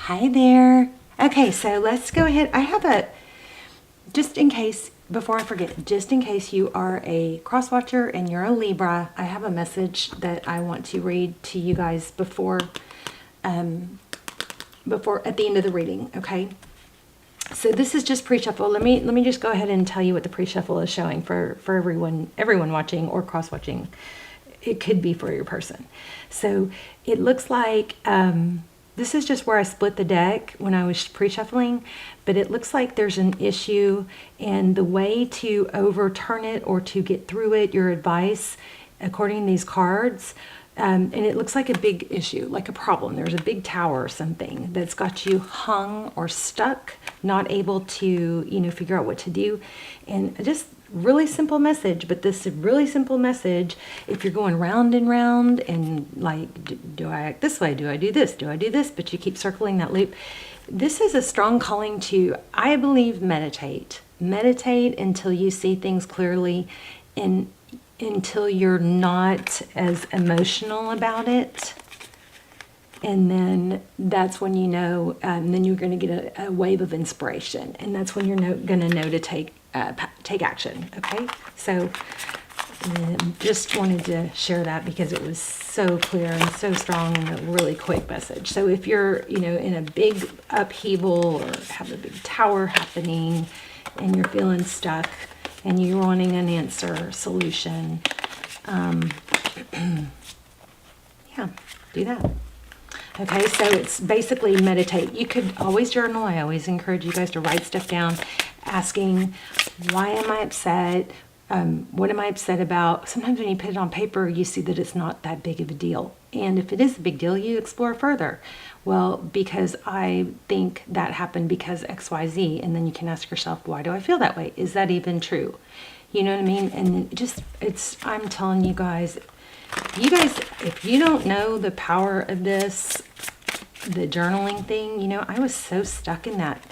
Hi there. Okay, so let's go ahead. I have a, just in case, before I forget, just in case you are a cross watcher and you're a Libra, I have a message that I want to read to you guys before at the end of the reading, okay? So this is just pre-shuffle. Let me just go ahead and tell you what the pre-shuffle is showing for everyone watching or cross watching. It could be for your person. So it looks like this is just where I split the deck when I was pre-shuffling, but it looks like there's an issue, and the way to overturn it or to get through it, your advice, according to these cards, and it looks like a big issue, like a problem. There's a big tower or something that's got you hung or stuck, not able to, figure out what to do. And just really simple message, but this really simple message, if you're going round and round and like, do I act this way? Do I do this? Do I do this? But you keep circling that loop. This is a strong calling to, I believe, meditate. Meditate until you see things clearly and until you're not as emotional about it. And then that's when then you're going to get a wave of inspiration. And that's when you're going to know to take action. Okay, so just wanted to share that because it was so clear and so strong and a really quick message. So if you're in a big upheaval or have a big tower happening and you're feeling stuck and you're wanting an answer, solution, yeah, do that. Okay, so it's basically meditate. You could always journal. I always encourage you guys to write stuff down, asking, why am I upset? What am I upset about? Sometimes when you put it on paper, you see that it's not that big of a deal. And if it is a big deal, you explore further. Well, because I think that happened because X, Y, Z. And then you can ask yourself, why do I feel that way? Is that even true? You know what I mean? And I'm telling you guys, if you don't know the power of this, the journaling thing, I was so stuck in that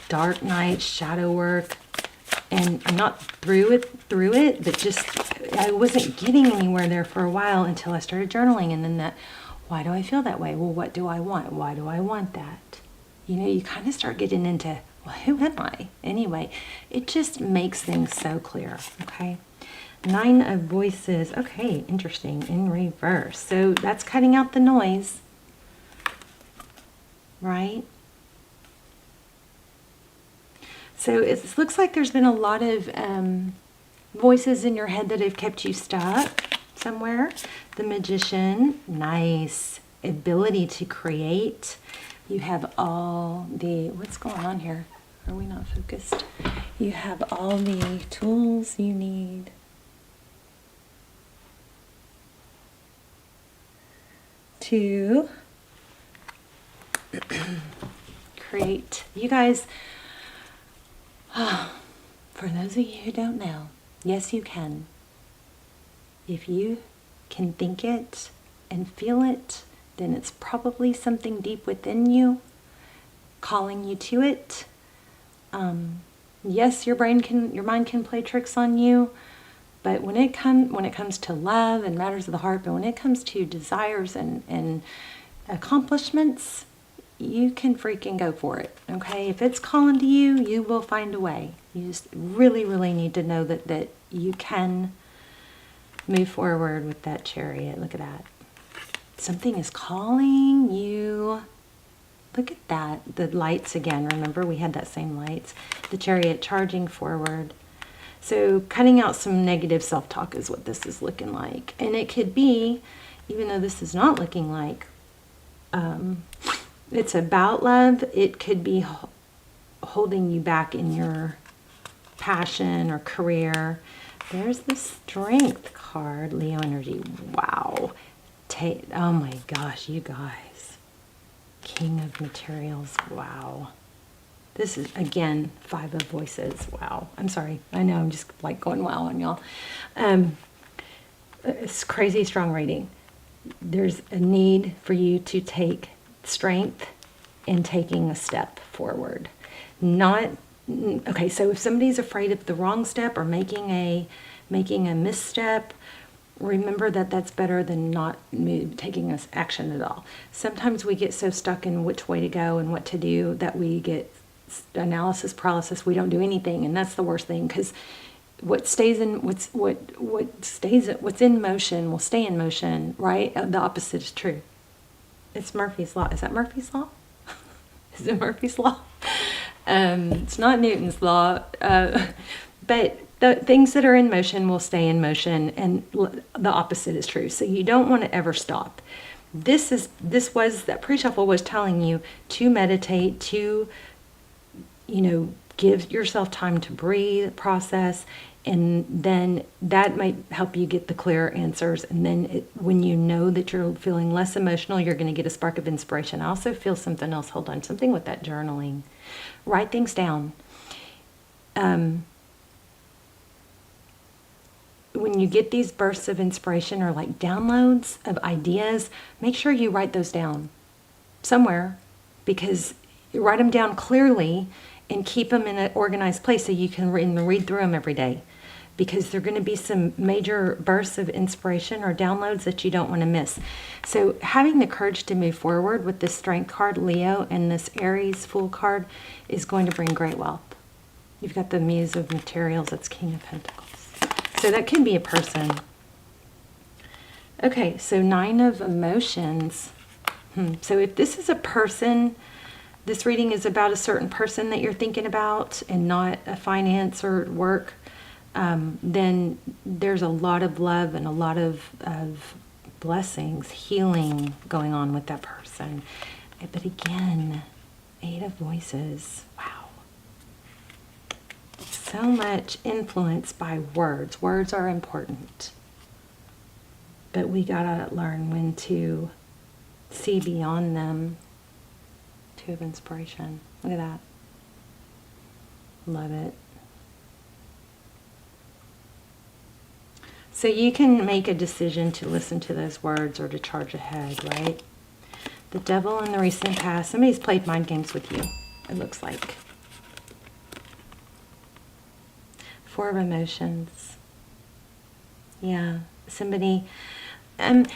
dark night shadow work, and I'm not through it, but just I wasn't getting anywhere there for a while until I started journaling. And then that, why do I feel that way? Well, what do I want? Why do I want that? You kind of start getting into, well, who am I anyway? It just makes things so clear. Okay, 9 of Voices. Okay, interesting, in reverse. So that's cutting out the noise, right? So it looks like there's been a lot of voices in your head that have kept you stuck somewhere. The Magician, nice. Ability to create. You have all the, what's going on here? Are we not focused? You have all the tools you need to create. You guys, for those of you who don't know, yes, you can. If you can think it and feel it, then it's probably something deep within you calling you to it. Yes, your mind can play tricks on you, but when it comes to love and matters of the heart, but when it comes to desires and accomplishments, you can freaking go for it. Okay, if it's calling to you, you will find a way. You just really, really need to know that you can move forward with that Chariot. Look at that. Something is calling you. Look at that. The lights again. Remember, we had that same lights. The Chariot charging forward. So cutting out some negative self-talk is what this is looking like. And it could be, even though this is not looking like it's about love, it could be holding you back in your passion or career. There's the Strength card, Leo energy. Wow. Oh my gosh, you guys. King of Materials. Wow. This is, again, 5 of Voices. Wow. I'm sorry. I know I'm just like going wow on y'all. It's crazy strong reading. There's a need for you to take strength in taking a step forward. Okay, so if somebody's afraid of the wrong step or making a misstep, remember that that's better than not taking us action at all. Sometimes we get so stuck in which way to go and what to do that we get analysis paralysis. We don't do anything, and that's the worst thing, because what's in motion will stay in motion, right? The opposite is true. It's Murphy's Law. Is that Murphy's Law? Is it Murphy's Law? It's not Newton's Law. But the things that are in motion will stay in motion, and the opposite is true. So you don't want to ever stop. That pre-shuffle was telling you to meditate, to, give yourself time to breathe, process, and then that might help you get the clear answers. And then when you know that you're feeling less emotional, you're going to get a spark of inspiration. I also feel something else. Hold on, something with that journaling. Write things down. When you get these bursts of inspiration or like downloads of ideas, make sure you write those down somewhere, because you write them down clearly and keep them in an organized place so you can read through them every day, because there are going to be some major bursts of inspiration or downloads that you don't want to miss. So having the courage to move forward with this Strength card, Leo, and this Aries Fool card is going to bring great wealth. You've got the Muse of Materials, that's King of Pentacles. So that can be a person. Okay, so 9 of Emotions. So if this is a person, this reading is about a certain person that you're thinking about and not a finance or work, then there's a lot of love and a lot of blessings, healing going on with that person. But again, 8 of Voices. Wow. So much influence by words. Words are important. But we gotta learn when to see beyond them. 2 of Inspiration. Look at that. Love it. So you can make a decision to listen to those words or to charge ahead, right? The Devil in the recent past. Somebody's played mind games with you, it looks like. 4 of Emotions. Yeah, somebody. And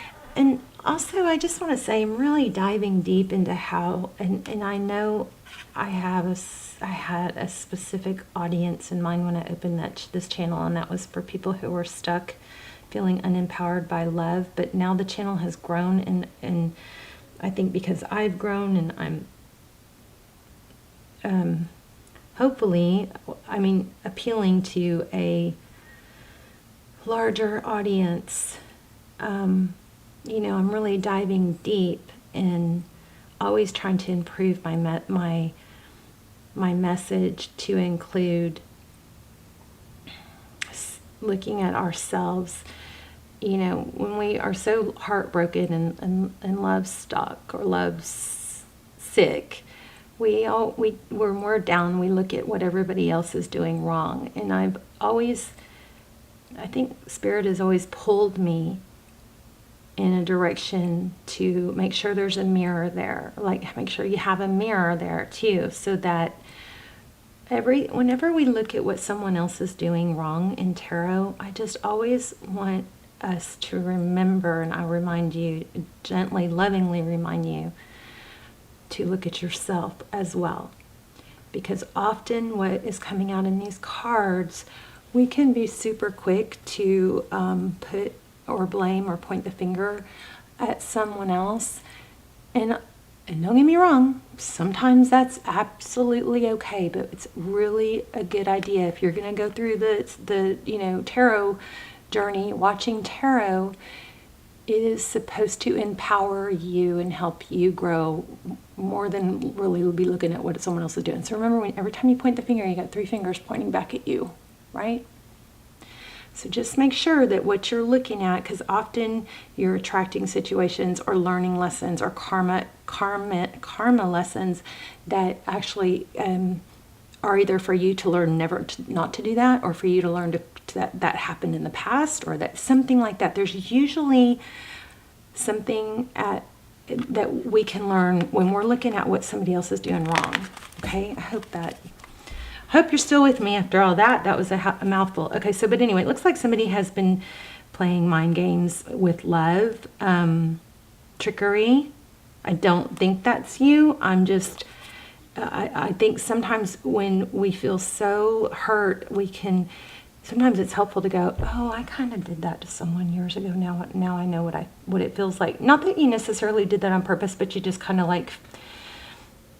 also, I just want to say, I'm really diving deep into how, and I know I had a specific audience in mind when I opened this channel, and that was for people who were stuck, feeling unempowered by love. But now the channel has grown, and I think because I've grown, and I'm hopefully, appealing to a larger audience. I'm really diving deep and always trying to improve my message to include looking at ourselves. When we are so heartbroken and love stuck or love sick, we're more down. We look at what everybody else is doing wrong. And I think Spirit has always pulled me in a direction to make sure there's a mirror there. Like, make sure you have a mirror there too, so that whenever we look at what someone else is doing wrong in tarot, I just always want us to remember, and I remind you, gently, lovingly remind you, to look at yourself as well. Because often what is coming out in these cards, we can be super quick to put or blame or point the finger at someone else. And don't get me wrong, sometimes that's absolutely okay, but it's really a good idea if you're going to go through the tarot journey, watching tarot. It is supposed to empower you and help you grow more than really be looking at what someone else is doing. So remember, every time you point the finger, you got 3 fingers pointing back at you, right? So just make sure that what you're looking at, because often you're attracting situations or learning lessons or karma lessons that actually are either for you to learn not to do that, or for you to learn that happened in the past, or that something like that. There's usually something that we can learn when we're looking at what somebody else is doing wrong. Okay, I hope you're still with me after all that. That was a mouthful. Okay, but anyway, it looks like somebody has been playing mind games with love, trickery. I don't think that's you. I think sometimes when we feel so hurt, sometimes it's helpful to go, oh, I kind of did that to someone years ago. Now I know what it feels like. Not that you necessarily did that on purpose, but you just kind of like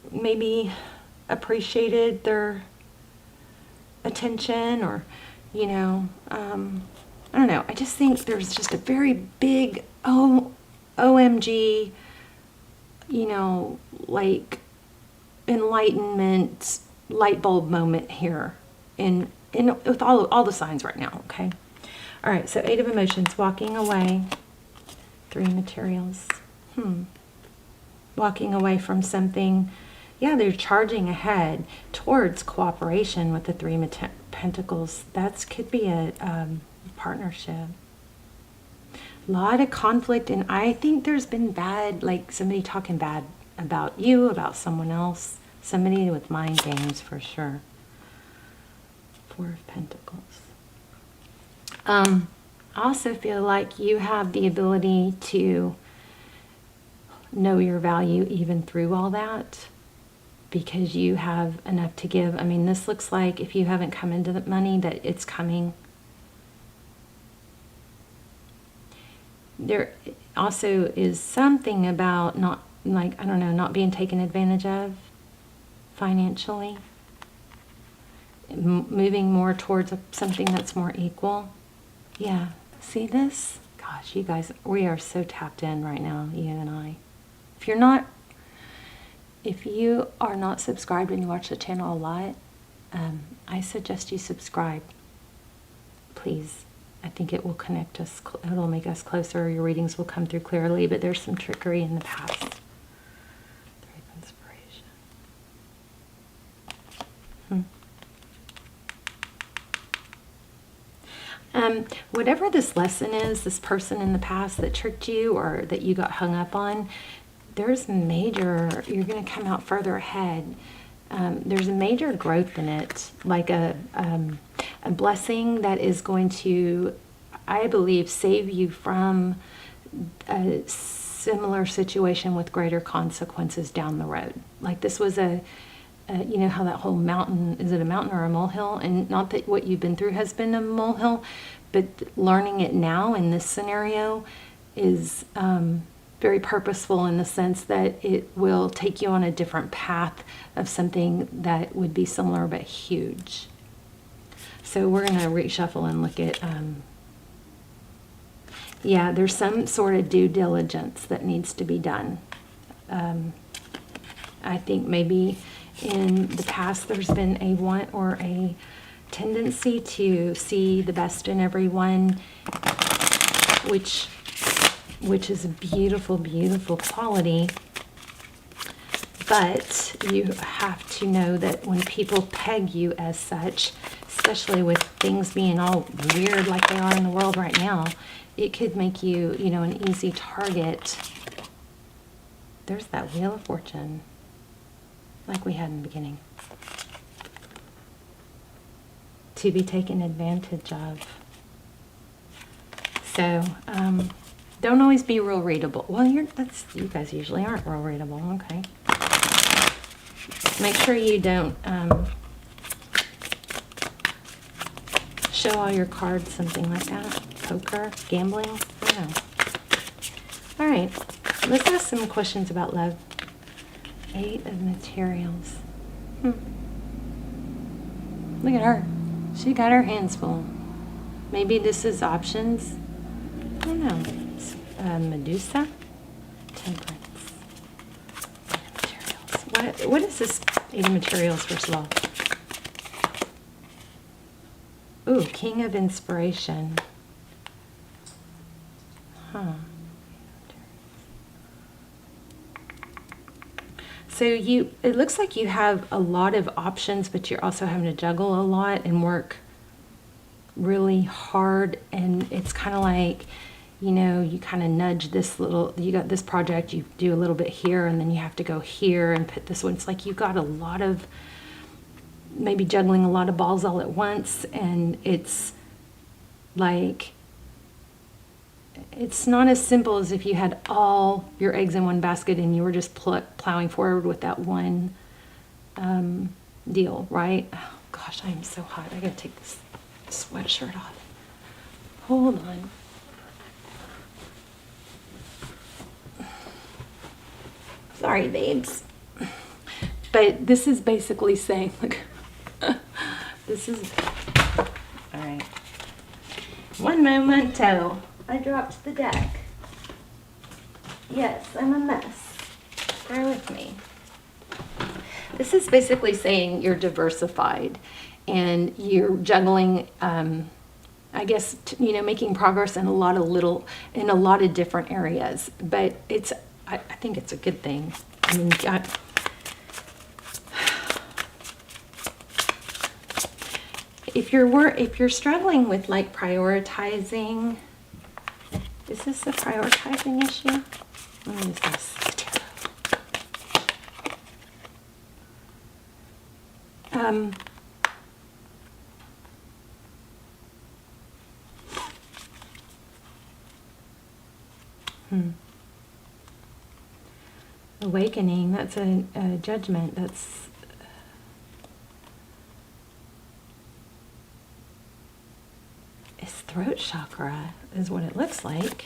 maybe appreciated their attention, or, I don't know. I just think there's just a very big OMG, like enlightenment light bulb moment here in with all the signs right now. Okay. All right. So 8 of emotions, walking away. 3 materials. Walking away from something. Yeah, they're charging ahead towards cooperation with the 3 Pentacles. That could be a partnership. A lot of conflict, and I think there's been bad, like somebody talking bad about you, about someone else. Somebody with mind games for sure. 4 of Pentacles. I also feel like you have the ability to know your value even through all that, because you have enough to give. I mean, this looks like if you haven't come into the money, that it's coming. There also is something about not being taken advantage of financially. Moving more towards something that's more equal. Yeah. See this? Gosh, you guys, we are so tapped in right now, you and I. If you are not subscribed and you watch the channel a lot, I suggest you subscribe. Please. I think it will connect us. It'll make us closer. Your readings will come through clearly, but there's some trickery in the past. 3 of inspiration. Whatever this lesson is, this person in the past that tricked you or that you got hung up on, you're going to come out further ahead. There's a major growth in it, like a blessing that is going to, I believe, save you from a similar situation with greater consequences down the road. Like this was you know how that whole mountain, is it a mountain or a molehill? And not that what you've been through has been a molehill, but learning it now in this scenario is very purposeful in the sense that it will take you on a different path of something that would be similar but huge. So we're going to reshuffle and look at, yeah, there's some sort of due diligence that needs to be done. I think maybe in the past there's been a want or a tendency to see the best in everyone, which is a beautiful, beautiful quality. But you have to know that when people peg you as such, especially with things being all weird like they are in the world right now, it could make you, an easy target. There's that Wheel of Fortune, like we had in the beginning. To be taken advantage of. So, don't always be real readable. Well, you guys usually aren't real readable. Okay. Make sure you don't show all your cards, something like that. Poker, gambling, I don't know. All right, let's ask some questions about love. 8 of Materials. Look at her. She got her hands full. Maybe this is options. I don't know. Medusa. Temperance. 8 of Materials. What is this 8 of Materials, first of all? Ooh, King of Inspiration. So it looks like you have a lot of options, but you're also having to juggle a lot and work really hard. And it's kind of like, you kind of nudge this you got this project, you do a little bit here, and then you have to go here and put this one. It's like you've got a lot of, maybe juggling a lot of balls all at once. And it's like, it's not as simple as if you had all your eggs in one basket and you were just plowing forward with that one deal, right? Oh gosh, I am so hot. I gotta take this sweatshirt off. Hold on. Sorry, babes. But this is basically saying, look, this is, all right. One momento. I dropped the deck. Yes, I'm a mess. Bear with me. This is basically saying you're diversified and you're juggling, I guess, making progress in a lot of different areas. But I think it's a good thing. I mean, if you're struggling with like prioritizing, is this a prioritizing issue? Let me use this. Awakening, that's a judgment. That's it's throat chakra is what it looks like.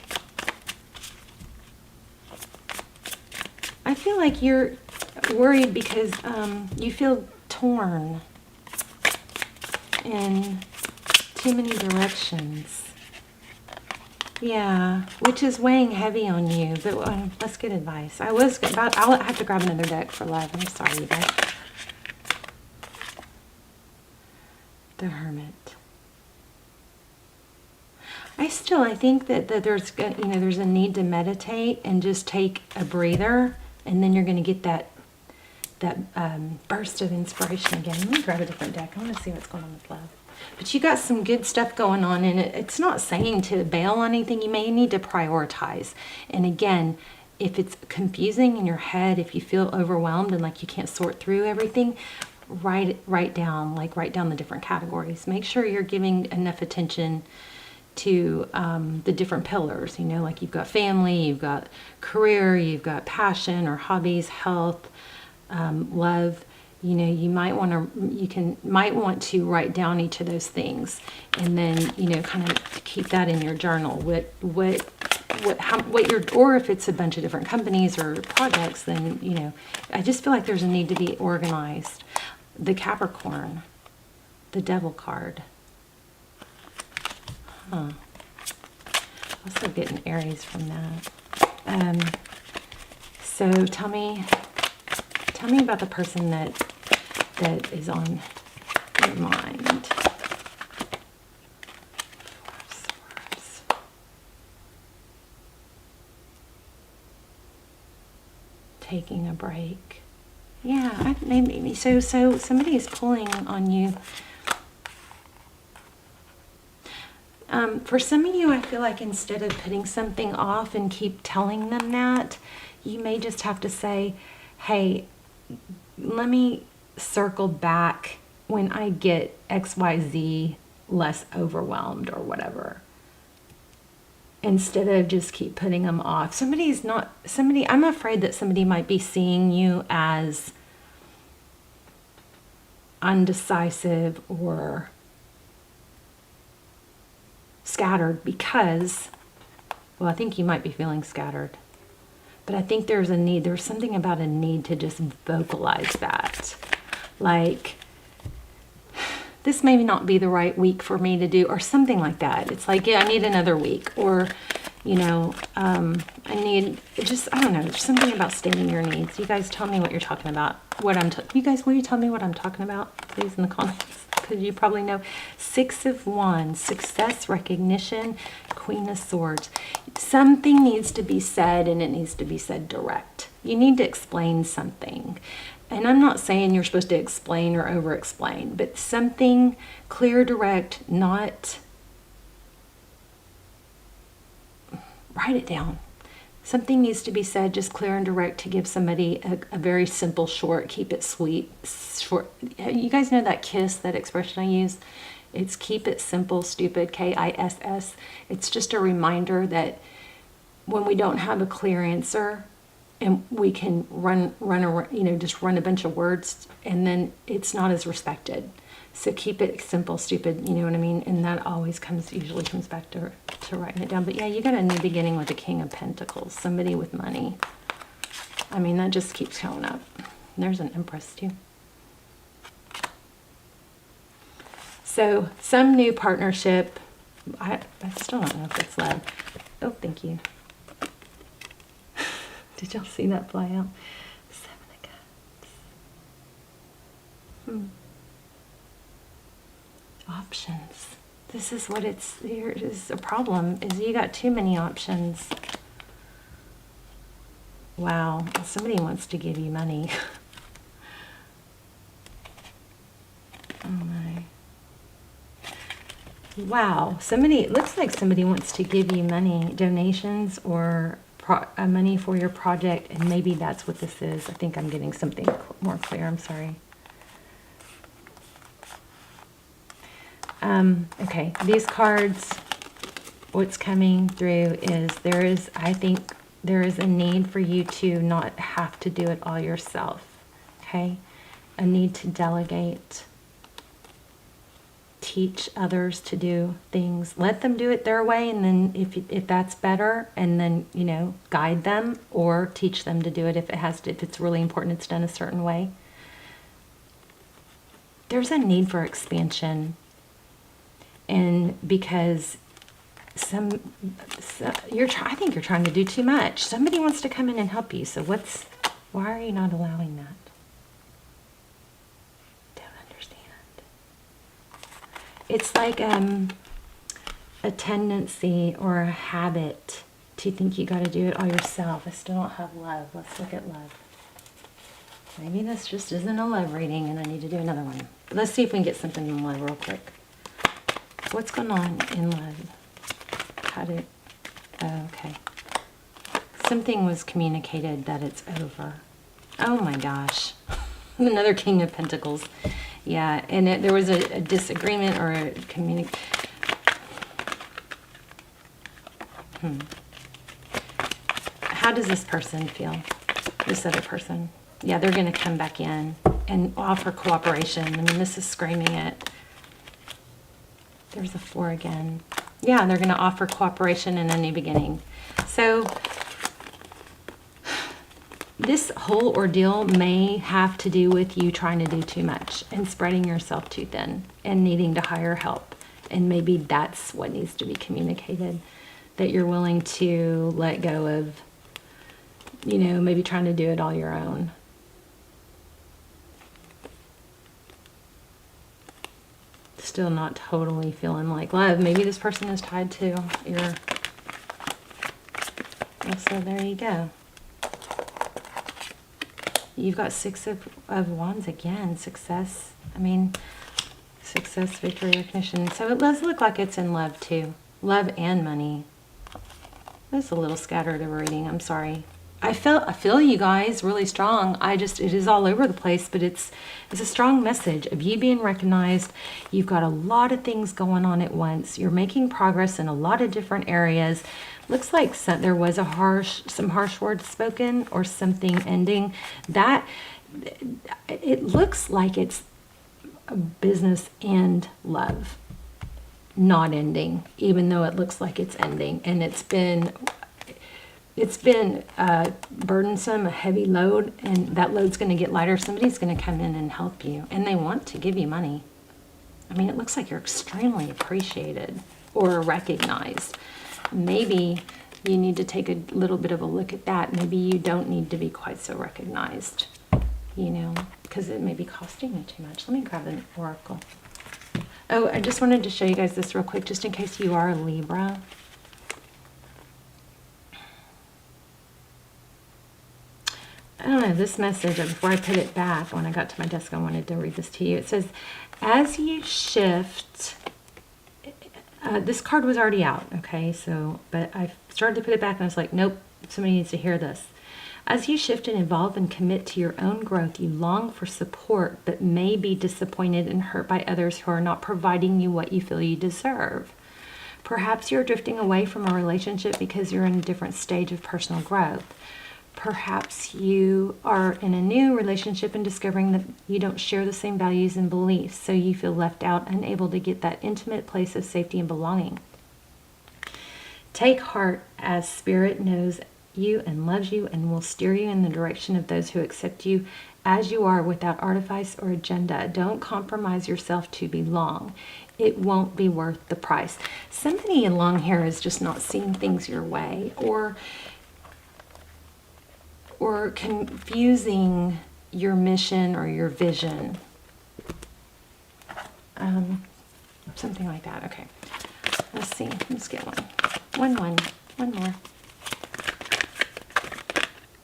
I feel like you're worried because you feel torn in too many directions. Yeah, which is weighing heavy on you. But let's get advice. I'll have to grab another deck for love. I'm sorry, you guys. The Hermit. I think that there's a need to meditate and just take a breather, and then you're going to get that burst of inspiration again. Let me grab a different deck. I want to see what's going on with love. But you got some good stuff going on, and it's not saying to bail on anything. You may need to prioritize. And again, if it's confusing in your head, if you feel overwhelmed and like you can't sort through everything, write down the different categories. Make sure you're giving enough attention to the different pillars. Like you've got family, you've got career, you've got passion or hobbies, health, love. You might want to write down each of those things, and then kind of keep that in your journal. Or if it's a bunch of different companies or projects, then I just feel like there's a need to be organized. The Capricorn, the Devil card. Also getting Aries from that. So tell me about the person that is on your mind. Swords. Taking a break. Yeah, maybe so somebody is pulling on you. For some of you, I feel like instead of putting something off and keep telling them that, you may just have to say, hey, let me circle back when I get XYZ less overwhelmed or whatever. Instead of just keep putting them off. I'm afraid that somebody might be seeing you as undecisive or scattered because, I think you might be feeling scattered. But I think there's something about a need to just vocalize that. Like, this may not be the right week for me to do, or something like that. It's like, I need another week. Or, I need, I don't know, there's something about stating your needs. You guys tell me what you're talking about. You guys, will you tell me what I'm talking about, please, in the comments? Because you probably know. 6 of Wands, success, recognition, Queen of Swords. Something needs to be said, and it needs to be said direct. You need to explain something. And I'm not saying you're supposed to explain or over-explain, but something clear, direct, not... Write it down. Something needs to be said just clear and direct to give somebody a very simple, short, keep it sweet, short. You guys know that KISS, that expression I use? It's keep it simple, stupid, KISS. It's just a reminder that when we don't have a clear answer and we can run just run a bunch of words, and then it's not as respected. So keep it simple, stupid, you know what I mean? And that always usually comes back to writing it down. But yeah, you got a new beginning with the King of Pentacles, somebody with money. I mean, that just keeps showing up. There's an Empress too. So some new partnership. I still don't know if it's love. Oh, thank you. Did y'all see that fly out? Seven of Cups. Options. This is what here is a problem, is you got too many options. Wow, somebody wants to give you money. Oh my. Wow, it looks like somebody wants to give you money, donations, or money for your project, and maybe that's what this is. I think I'm getting something more clear. I'm sorry. Okay, these cards, what's coming through is I think there is a need for you to not have to do it all yourself, okay? A need to delegate, teach others to do things, let them do it their way, and then if that's better, and then, you know, guide them or teach them to do it if it's really important, it's done a certain way. There's a need for expansion. And because I think you're trying to do too much. Somebody wants to come in and help you. So why are you not allowing that? Don't understand. It's like a tendency or a habit to think you got to do it all yourself. I still don't have love. Let's look at love. Maybe this just isn't a love reading and I need to do another one. But let's see if we can get something in love real quick. What's going on in love? Okay. Something was communicated that it's over. Oh my gosh. Another King of Pentacles. Yeah, and there was a disagreement or a How does this person feel? This other person? Yeah, they're going to come back in and offer cooperation. I mean, this is screaming it. There's a 4 again. Yeah, they're going to offer cooperation and a new beginning. So this whole ordeal may have to do with you trying to do too much and spreading yourself too thin and needing to hire help. And maybe that's what needs to be communicated, that you're willing to let go of, you know, maybe trying to do it all your own. Still not totally feeling like love. Maybe this person is tied to your... So there you go. You've got 6 of Wands again. Success. I mean, success, victory, recognition. So it does look like it's in love too. Love and money. That's a little scattered of a reading. I'm sorry. I feel you guys really strong. It is all over the place, but it's a strong message of you being recognized. You've got a lot of things going on at once. You're making progress in a lot of different areas. Looks like there was some harsh words spoken or something ending. That it looks like it's a business and love not ending, even though it looks like it's ending, and it's been burdensome, a heavy load, and that load's going to get lighter. Somebody's going to come in and help you, and they want to give you money. I mean, it looks like you're extremely appreciated or recognized. Maybe you need to take a little bit of a look at that. Maybe you don't need to be quite so recognized, you know, because it may be costing you too much. Let me grab an oracle. Oh, I just wanted to show you guys this real quick, just in case you are a Libra. I don't know, this message, before I put it back, when I got to my desk, I wanted to read this to you. It says, as you shift, this card was already out, okay, so, but I started to put it back and I was like, nope, somebody needs to hear this. As you shift and evolve and commit to your own growth, you long for support, but may be disappointed and hurt by others who are not providing you what you feel you deserve. Perhaps you're drifting away from a relationship because you're in a different stage of personal growth. Perhaps you are in a new relationship and discovering that you don't share the same values and beliefs, so you feel left out, unable to get that intimate place of safety and belonging. Take heart, as Spirit knows you and loves you and will steer you in the direction of those who accept you as you are without artifice or agenda. Don't compromise yourself to belong. It won't be worth the price. Somebody along here is just not seeing things your way, or confusing your mission or your vision. Something like that. Okay. Let's see. Let's get one. One more.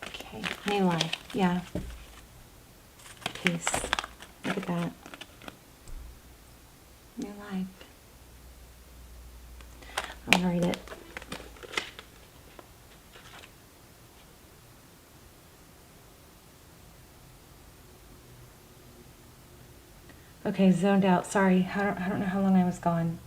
Okay. New life. Yeah. Peace. Look at that. New life. I'll read it. Okay, zoned out. Sorry, I don't know how long I was gone.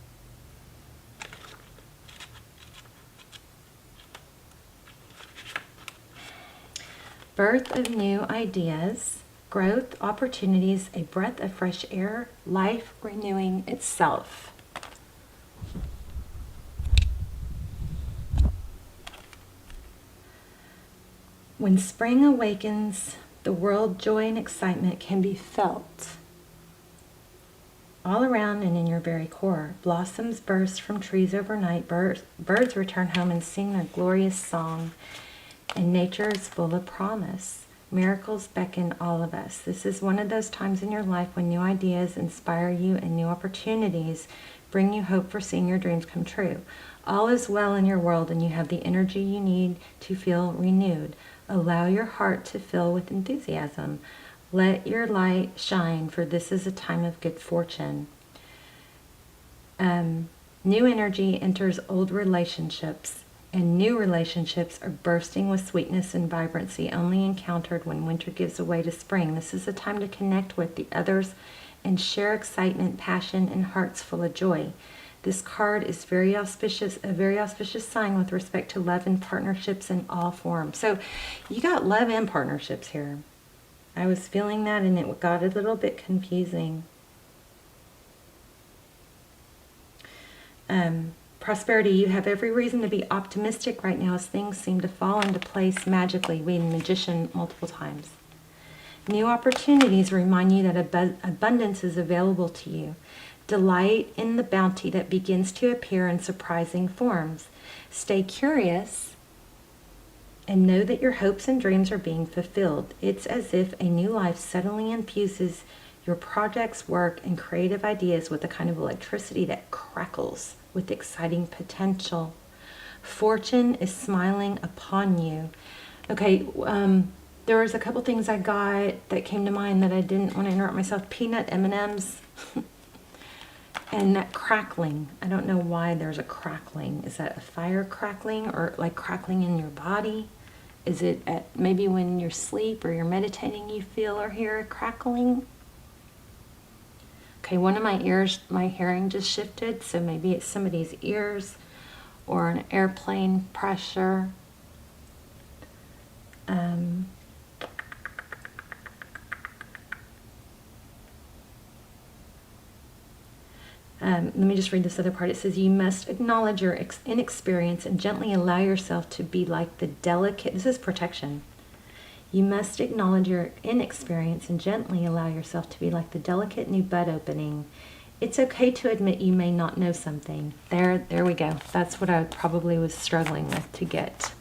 Birth of new ideas, growth, opportunities, a breath of fresh air, life renewing itself. When spring awakens, the world, joy and excitement can be felt all around and in your very core. Blossoms burst from trees overnight, birds return home and sing their glorious song, and nature is full of promise. Miracles beckon all of us. This is one of those times in your life when new ideas inspire you and new opportunities bring you hope for seeing your dreams come true. All is well in your world and you have the energy you need to feel renewed. Allow your heart to fill with enthusiasm. Let your light shine, for this is a time of good fortune. New energy enters old relationships, and new relationships are bursting with sweetness and vibrancy, only encountered when winter gives way to spring. This is a time to connect with the others and share excitement, passion, and hearts full of joy. This card is very auspicious, a very auspicious sign with respect to love and partnerships in all forms. So you got love and partnerships here. I was feeling that and it got a little bit confusing. Prosperity, you have every reason to be optimistic right now as things seem to fall into place magically. We had magician multiple times. New opportunities remind you that abundance is available to you. Delight in the bounty that begins to appear in surprising forms. Stay curious and know that your hopes and dreams are being fulfilled. It's as if a new life suddenly infuses your projects, work, and creative ideas with a kind of electricity that crackles with exciting potential. Fortune is smiling upon you. Okay, there was a couple things I got that came to mind that I didn't want to interrupt myself. Peanut M&Ms. And that crackling. I don't know why there's a crackling. Is that a fire crackling or like crackling in your body? Is it at maybe when you're asleep or you're meditating you feel or hear a crackling? Okay, one of my ears, my hearing just shifted, so maybe it's somebody's ears or an airplane pressure. Let me just read this other part. It says, you must acknowledge your inexperience and gently allow yourself to be like the delicate, this is protection. You must acknowledge your inexperience and gently allow yourself to be like the delicate new bud opening. It's okay to admit you may not know something. There we go. That's what I probably was struggling with to get.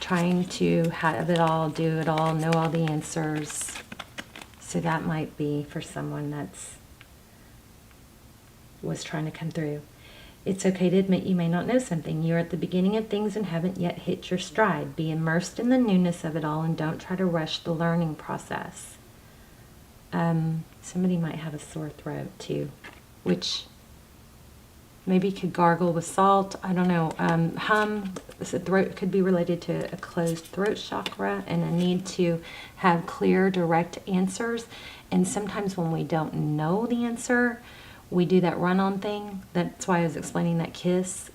Trying to have it all, do it all, know all the answers. So that might be for someone was trying to come through. It's okay to admit you may not know something. You're at the beginning of things and haven't yet hit your stride. Be immersed in the newness of it all and don't try to rush the learning process. Somebody might have a sore throat too, which Maybe you could gargle with salt. I don't know. Hum. So throat could be related to a closed throat chakra and a need to have clear, direct answers. And sometimes when we don't know the answer, we do that run-on thing. That's why I was explaining that kiss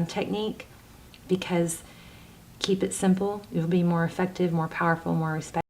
technique, because keep it simple. You'll be more effective, more powerful, more respectful.